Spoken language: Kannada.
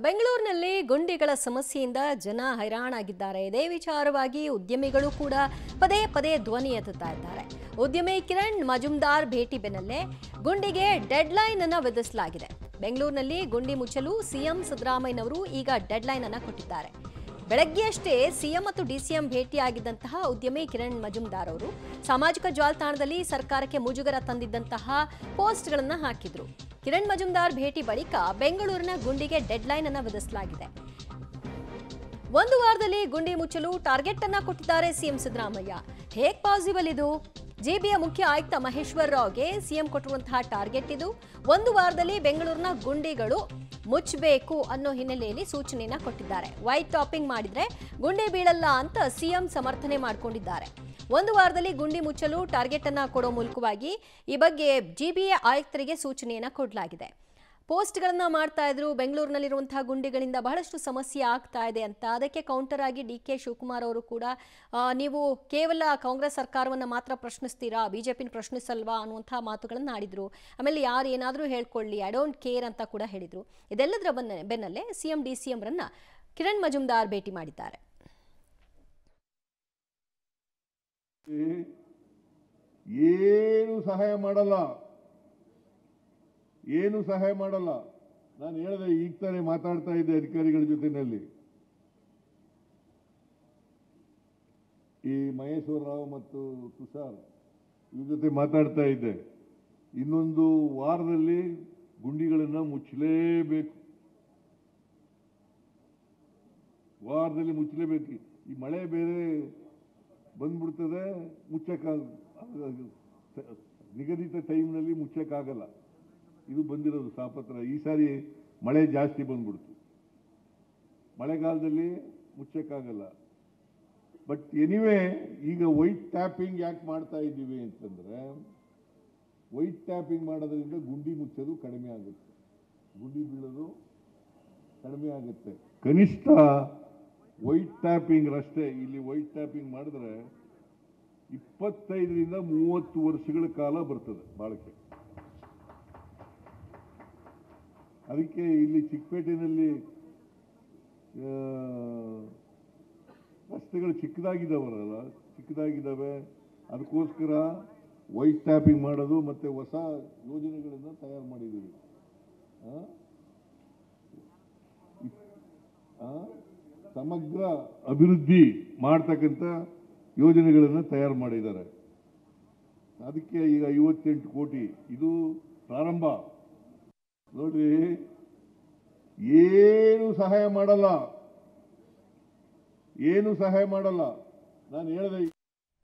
ಬೆಂಗಳೂರಿನಲ್ಲಿ ಗುಂಡಿಗಳ ಸಮಸ್ಯೆಯಿಂದ ಜನ ಹೈರಾಣಾಗಿದ್ದಾರೆ. ಇದೇ ವಿಚಾರವಾಗಿ ಉದ್ಯಮಿಗಳು ಕೂಡ ಪದೇ ಪದೇ ಧ್ವನಿ ಎತ್ತುತ್ತಾ ಇದ್ದಾರೆ. ಉದ್ಯಮಿ ಕಿರಣ್ ಮಜುಮ್ದಾರ್ ಭೇಟಿ ಬೆನ್ನಲ್ಲೇ ಗುಂಡಿಗೆ ಡೆಡ್ಲೈನ್ ಅನ್ನು ವಿಧಿಸಲಾಗಿದೆ. ಬೆಂಗಳೂರಿನಲ್ಲಿ ಗುಂಡಿ ಮುಚ್ಚಲು ಸಿಎಂ ಸಿದ್ದರಾಮಯ್ಯನವರು ಈಗ ಡೆಡ್ಲೈನ್ ಅನ್ನು ಕೊಟ್ಟಿದ್ದಾರೆ. ಬೆಳಗ್ಗೆಯಷ್ಟೇ ಸಿಎಂ ಮತ್ತು ಡಿಸಿಎಂ ಭೇಟಿಯಾಗಿದ್ದಂತಹ ಉದ್ಯಮಿ ಕಿರಣ್ ಮಜುಮ್ದಾರ್ ಅವರು ಸಾಮಾಜಿಕ ಜಾಲತಾಣದಲ್ಲಿ ಸರ್ಕಾರಕ್ಕೆ ಮುಜುಗರ ತಂದಿದ್ದಂತಹ ಪೋಸ್ಟ್ಗಳನ್ನು ಹಾಕಿದ್ರು. ಕಿರಣ್ ಮಜುಮ್ದಾರ್ ಭೇಟಿ ಬಳಿಕ ಬೆಂಗಳೂರಿನ ಗುಂಡಿಗೆ ಡೆಡ್ಲೈನ್ ಅನ್ನು ವಿಧಿಸಲಾಗಿದೆ. ಒಂದು ವಾರದಲ್ಲಿ ಗುಂಡಿ ಮುಚ್ಚಲು ಟಾರ್ಗೆಟ್ ಅನ್ನ ಕೊಟ್ಟಿದ್ದಾರೆ ಸಿಎಂ ಸಿದ್ದರಾಮಯ್ಯ. ಹೇಗೆ ಪಾಸಿಬಲ್ ಇದು? ಜೆಬಿಯ ಮುಖ್ಯ ಆಯುಕ್ತ ಮಹೇಶ್ವರ್ ರಾವ್ಗೆ ಸಿಎಂ ಕೊಟ್ಟಿರುವಂತಹ ಟಾರ್ಗೆಟ್ ಇದು. ಒಂದು ವಾರದಲ್ಲಿ ಬೆಂಗಳೂರಿನ ಗುಂಡಿಗಳು ಮುಚ್ಚಬೇಕು ಅನ್ನೋ ಹಿನ್ನೆಲೆಯಲ್ಲಿ ಸೂಚನೆಯನ್ನ ಕೊಟ್ಟಿದ್ದಾರೆ. ವೈಟ್ ಟಾಪಿಂಗ್ ಮಾಡಿದ್ರೆ ಗುಂಡಿ ಬೀಳಲ್ಲ ಅಂತ ಸಿಎಂ ಸಮರ್ಥನೆ ಮಾಡಿಕೊಂಡಿದ್ದಾರೆ. ಒಂದು ವಾರದಲ್ಲಿ ಗುಂಡಿ ಮುಚ್ಚಲು ಟಾರ್ಗೆಟ್ ಅನ್ನ ಕೊಡೋ ಮೂಲಕವಾಗಿ ಈ ಬಗ್ಗೆ ಜಿಬಿಎ ಆಯುಕ್ತರಿಗೆ ಸೂಚನೆಯನ್ನ ಕೊಡಲಾಗಿದೆ. ಪೋಸ್ಟ್ಗಳನ್ನ ಮಾಡ್ತಾ ಇದ್ರು, ಬೆಂಗಳೂರಿನಲ್ಲಿರುವಂತಹ ಗುಂಡಿಗಳಿಂದ ಬಹಳಷ್ಟು ಸಮಸ್ಯೆ ಆಗ್ತಾ ಇದೆ ಅಂತ. ಅದಕ್ಕೆ ಕೌಂಟರ್ ಆಗಿ ಡಿಕೆ ಶಿವಕುಮಾರ್ ಅವರು ಕೂಡ ನೀವು ಕೇವಲ ಕಾಂಗ್ರೆಸ್ ಸರ್ಕಾರವನ್ನು ಮಾತ್ರ ಪ್ರಶ್ನಿಸ್ತೀರಾ, ಬಿಜೆಪಿನ ಪ್ರಶ್ನಿಸಲ್ವಾ ಅನ್ನುವಂತಹ ಮಾತುಗಳನ್ನು ಆಡಿದ್ರು. ಆಮೇಲೆ ಯಾರು ಏನಾದರೂ ಹೇಳ್ಕೊಳ್ಳಿ, ಐ ಡೋಂಟ್ ಕೇರ್ ಅಂತ ಕೂಡ ಹೇಳಿದ್ರು. ಇದೆಲ್ಲದರ ಬೆನ್ನಲ್ಲೇ ಸಿಎಂ ಡಿಸಿಎಂ ರನ್ನ ಕಿರಣ್ ಮಜುಮ್ದಾರ್ ಭೇಟಿ ಮಾಡಿದ್ದಾರೆ. ಏನು ಸಹಾಯ ಮಾಡಲ್ಲ. ನಾನು ಹೇಳಿದೆ, ಈಗ ತಾನೇ ಮಾತಾಡ್ತಾ ಇದ್ದೆ ಅಧಿಕಾರಿಗಳ ಜೊತೆನಲ್ಲಿ. ಈ ಮಹೇಶ್ವರ ರಾವ್ ಮತ್ತು ತುಷಾರ್ ಇವ್ರ ಜೊತೆ ಮಾತಾಡ್ತಾ ಇದ್ದೆ. ಇನ್ನೊಂದು ವಾರದಲ್ಲಿ ಗುಂಡಿಗಳನ್ನು ಮುಚ್ಚಲೇಬೇಕು. ಈ ಮಳೆ ಬೇರೆ ಬಂದ್ಬಿಡ್ತದೆ, ನಿಗದಿತ ಟೈಮ್ನಲ್ಲಿ ಮುಚ್ಚಕ್ಕಾಗಲ್ಲ. ಇದು ಬಂದಿರೋದು ಸಾಪತ್ರ. ಈ ಸಾರಿ ಮಳೆ ಜಾಸ್ತಿ ಬಂದ್ಬಿಡ್ತು, ಮಳೆಗಾಲದಲ್ಲಿ ಮುಚ್ಚಕ್ಕಾಗಲ್ಲ. ಬಟ್ ಎನಿವೇ, ಈಗ ವೈಟ್ ಟ್ಯಾಪಿಂಗ್ ಯಾಕೆ ಮಾಡ್ತಾ ಇದ್ದೀವಿ ಅಂತಂದ್ರೆ, ವೈಟ್ ಟ್ಯಾಪಿಂಗ್ ಮಾಡೋದ್ರಿಂದ ಗುಂಡಿ ಮುಚ್ಚೋದು ಕಡಿಮೆ ಆಗುತ್ತೆ, ಗುಂಡಿ ಬೀಳೋದು ಕಡಿಮೆ ಆಗುತ್ತೆ. ಕನಿಷ್ಠ ವೈಟ್ ಟ್ಯಾಪಿಂಗ್ ಅಷ್ಟೇ. ಇಲ್ಲಿ ವೈಟ್ ಟ್ಯಾಪಿಂಗ್ ಮಾಡಿದ್ರೆ 25ರಿಂದ 30 ವರ್ಷಗಳ ಕಾಲ ಬರ್ತದೆ ಬಾಳಿಕೆ. ಅದಕ್ಕೆ ಇಲ್ಲಿ ಚಿಕ್ಕಪೇಟೆಯಲ್ಲಿ ರಸ್ತೆಗಳು ಚಿಕ್ಕದಾಗಿದ್ದಾವೆ. ಅದಕ್ಕೋಸ್ಕರ ವೈಟ್ ಟ್ಯಾಪಿಂಗ್ ಮಾಡೋದು ಮತ್ತೆ ಹೊಸ ಯೋಜನೆಗಳನ್ನು ತಯಾರು ಮಾಡಿದ್ದೀವಿ. ಸಮಗ್ರ ಅಭಿವೃದ್ಧಿ ಮಾಡ್ತಕ್ಕಂಥ ಯೋಜನೆಗಳನ್ನು ತಯಾರು ಮಾಡಿದ್ದಾರೆ. ಅದಕ್ಕೆ ಈಗ 58 ಕೋಟಿ ಇದು ಪ್ರಾರಂಭ. ನೋಡ್ರಿ, ಏನು ಸಹಾಯ ಮಾಡಲ್ಲ. ನಾನು ಹೇಳಿದೆ.